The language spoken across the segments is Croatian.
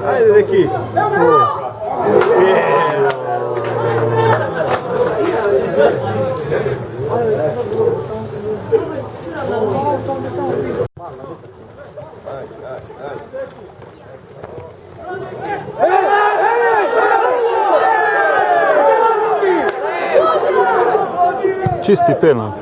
Ajde neki. Čisti penal.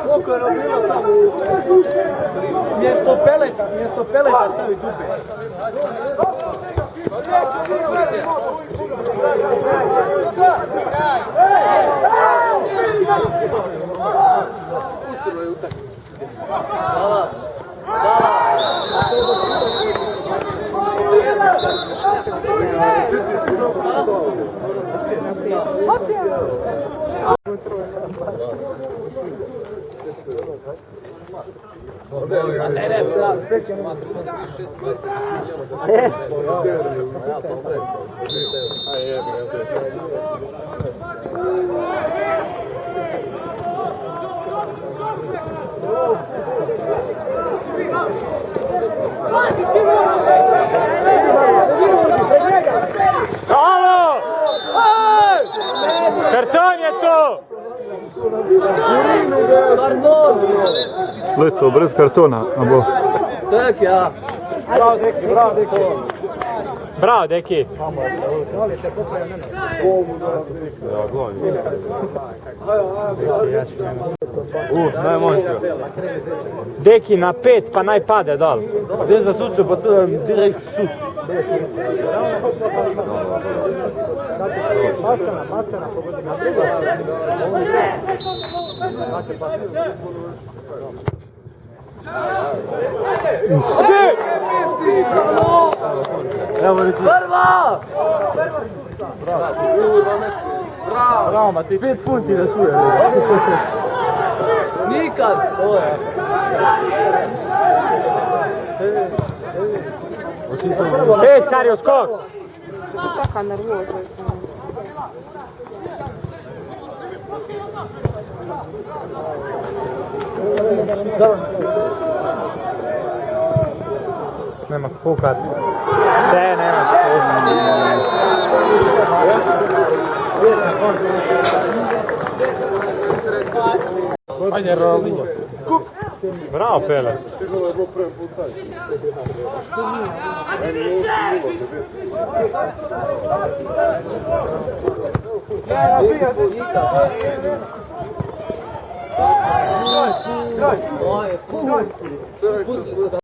Koliko je bilo tamo? Mjesto peleta stavi dupe. Karton je to! Leto, brez kartona. Tak, ja. Bravo, deki, bravo, deki. Bravo, deki. Deki na 5 pa naj pade dol. Gdje za sučo, pa to direkt šut. Maščana, pogodi na Prva! Bravo, ma ti 5 funti da su je. Nikad! To je. Pet, Kario, skok! Taka nervoza. Nema fukat. Te, nema fukat. Ajde, Ronaldinho. Bravo, Pele. Moje, spustili su ga.